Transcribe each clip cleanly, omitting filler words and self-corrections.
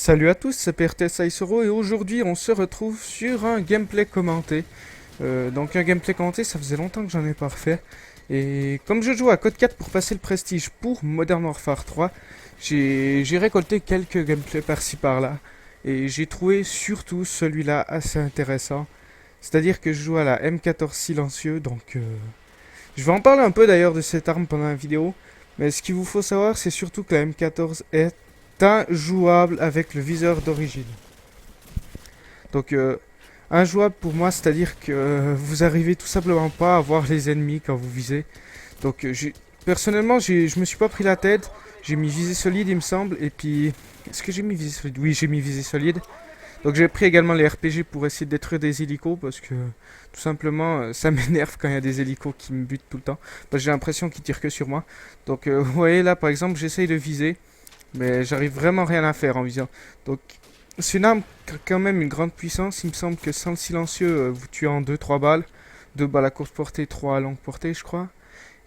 Salut à tous, c'est PRTS Aisoro et aujourd'hui on se retrouve sur un gameplay commenté. Donc un gameplay commenté, ça faisait longtemps que j'en ai pas refait. Et comme je joue à Code 4 pour passer le prestige pour Modern Warfare 3, j'ai récolté quelques gameplays par-ci par-là. Et j'ai trouvé surtout celui-là assez intéressant. C'est-à-dire que je joue à la M14 silencieux, donc je vais en parler un peu d'ailleurs de cette arme pendant la vidéo. Mais ce qu'il vous faut savoir, c'est surtout que la M14 est injouable avec le viseur d'origine. Donc injouable pour moi, c'est-à-dire que vous arrivez tout simplement pas à voir les ennemis quand vous visez. Donc personnellement, je me suis pas pris la tête. J'ai mis visée solide, il me semble. Et puis, est-ce que j'ai mis visée solide? Oui, j'ai mis visée solide. Donc j'ai pris également les RPG pour essayer de détruire des hélicos parce que tout simplement ça m'énerve quand il y a des hélicos qui me butent tout le temps. Parce que j'ai l'impression qu'ils tirent que sur moi. Donc vous voyez là par exemple j'essaye de viser. Mais j'arrive vraiment rien à faire en visant. Donc c'est une arme qui a quand même une grande puissance. Il me semble que sans le silencieux, vous tuez en deux trois balles. 2 balles à courte portée, 3 à longue portée, je crois.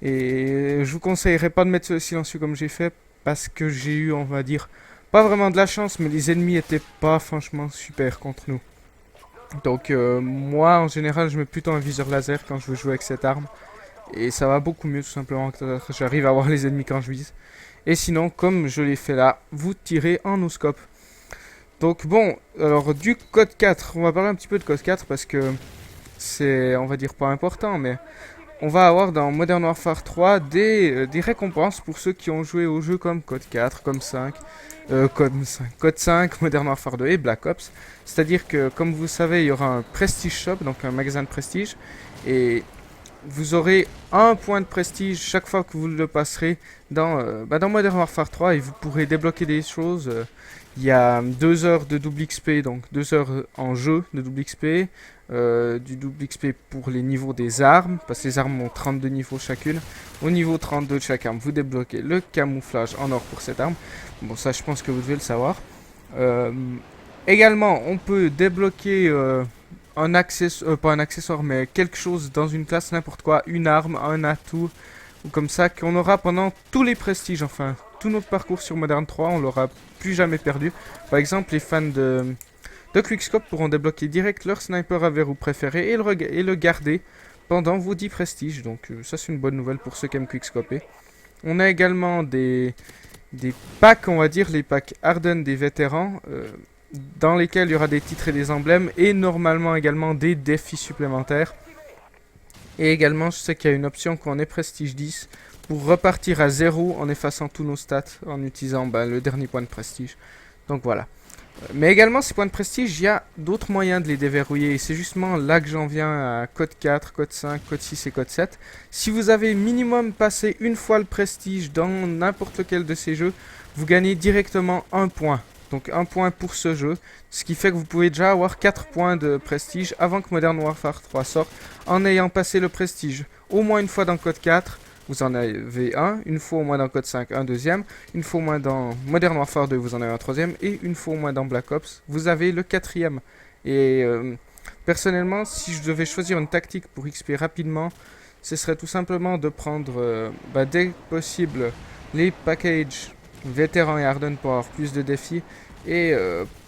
Et je vous conseillerais pas de mettre le silencieux comme j'ai fait. Parce que j'ai eu, on va dire, pas vraiment de la chance, mais les ennemis étaient pas franchement super contre nous. Donc moi, en général, je mets plutôt un viseur laser quand je veux jouer avec cette arme. Et ça va beaucoup mieux tout simplement que j'arrive à voir les ennemis quand je vise. Et sinon, comme je l'ai fait là, vous tirez en no-scope. Donc bon, alors du code 4, on va parler un petit peu de code 4 parce que c'est, on va dire, pas important, mais on va avoir dans Modern Warfare 3 des récompenses pour ceux qui ont joué au jeu comme code 4, code 5, Modern Warfare 2 et Black Ops. C'est-à-dire que, comme vous savez, il y aura un Prestige Shop, donc un magasin de prestige, et vous aurez un point de prestige chaque fois que vous le passerez dans Modern Warfare 3 et vous pourrez débloquer des choses. Il y a 2 heures de double XP, donc 2 heures en jeu de double XP, du double XP pour les niveaux des armes, parce que les armes ont 32 niveaux chacune. Au niveau 32 de chaque arme, vous débloquez le camouflage en or pour cette arme. Bon, ça je pense que vous devez le savoir. Euh, Également, on peut débloquer un accessoire, pas un accessoire, mais quelque chose dans une classe, n'importe quoi, une arme, un atout, ou comme ça, qu'on aura pendant tous les prestiges, enfin, tout notre parcours sur Modern 3, on l'aura plus jamais perdu. Par exemple, les fans de Quickscope pourront débloquer direct leur sniper à verrou préféré et le garder pendant vos 10 prestiges, donc ça c'est une bonne nouvelle pour ceux qui aiment Quickscoper. On a également des packs, on va dire, les packs Harden des vétérans, dans lesquels il y aura des titres et des emblèmes, et normalement également des défis supplémentaires. Et également, je sais qu'il y a une option quand on est Prestige 10 pour repartir à zéro en effaçant tous nos stats en utilisant le dernier point de prestige. Donc voilà. Mais également, ces points de prestige, il y a d'autres moyens de les déverrouiller. Et c'est justement là que j'en viens à code 4, code 5, code 6 et code 7. Si vous avez minimum passé une fois le prestige dans n'importe lequel de ces jeux, vous gagnez directement un point. Donc un point pour ce jeu. Ce qui fait que vous pouvez déjà avoir 4 points de prestige avant que Modern Warfare 3 sorte en ayant passé le prestige. Au moins une fois dans code 4, vous en avez un, une fois au moins dans Code 5, un deuxième, une fois au moins dans Modern Warfare 2, vous en avez un troisième, et une fois au moins dans Black Ops, vous avez le quatrième. Et personnellement, si je devais choisir une tactique pour XP rapidement, ce serait tout simplement de prendre dès que possible les packages vétérans et Harden pour avoir plus de défis, et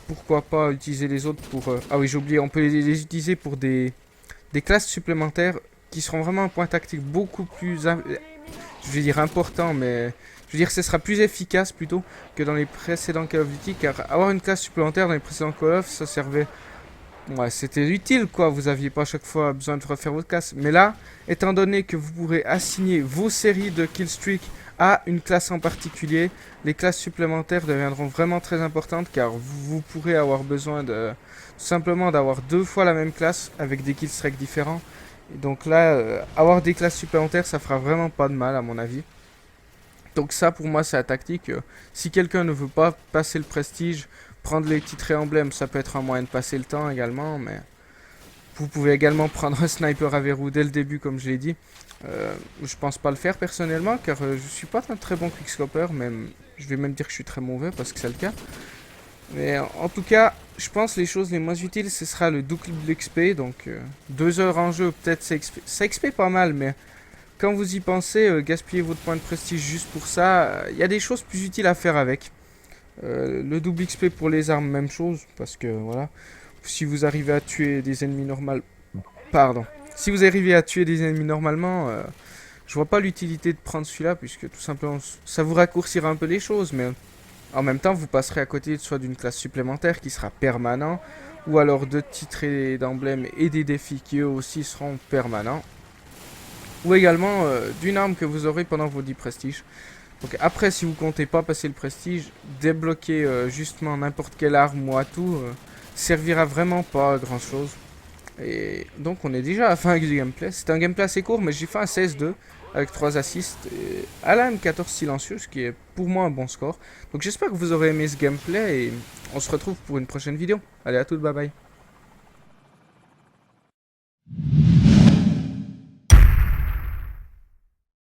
pourquoi pas utiliser les autres pour... ah oui, j'ai oublié, on peut les utiliser pour des classes supplémentaires qui seront vraiment un point tactique beaucoup plus je vais dire important, mais je veux dire ce sera plus efficace plutôt que dans les précédents Call of Duty, car avoir une classe supplémentaire dans les précédents Call of, ça servait, ouais, c'était utile quoi, vous aviez pas à chaque fois besoin de refaire votre classe. Mais là, étant donné que vous pourrez assigner vos séries de killstreak à une classe en particulier, les classes supplémentaires deviendront vraiment très importantes, car vous pourrez avoir besoin de tout simplement d'avoir 2 fois la même classe avec des killstreaks différents. Et donc là, avoir des classes supplémentaires, ça fera vraiment pas de mal à mon avis. Donc ça, pour moi, c'est la tactique. Si quelqu'un ne veut pas passer le prestige, prendre les titres et emblèmes, ça peut être un moyen de passer le temps également. Mais vous pouvez également prendre un sniper à verrou dès le début, comme je l'ai dit. Je pense pas le faire personnellement, car je suis pas un très bon quickscoper. Même, je vais même dire que je suis très mauvais, parce que c'est le cas. Mais en tout cas, je pense les choses les moins utiles, ce sera le double XP. Donc 2 heures en jeu, peut-être ça XP pas mal, mais quand vous y pensez, gaspiller votre point de prestige juste pour ça, il y a des choses plus utiles à faire avec. Le double XP pour les armes, même chose, parce que voilà, si vous arrivez à tuer des ennemis pardon, si vous arrivez à tuer des ennemis normalement, je vois pas l'utilité de prendre celui-là, puisque tout simplement, ça vous raccourcira un peu les choses, mais en même temps, vous passerez à côté soit d'une classe supplémentaire qui sera permanent, ou alors de titres et d'emblèmes et des défis qui eux aussi seront permanents, ou également d'une arme que vous aurez pendant vos 10 prestiges. Donc après, si vous comptez pas passer le prestige, débloquer justement n'importe quelle arme ou atout servira vraiment pas à grand chose. Et donc on est déjà à la fin du gameplay. C'est un gameplay assez court, mais j'ai fait un 16-2 avec 3 assists et à la M14 silencieux, ce qui est pour moi un bon score. Donc j'espère que vous aurez aimé ce gameplay et on se retrouve pour une prochaine vidéo. Allez, à toutes, bye bye.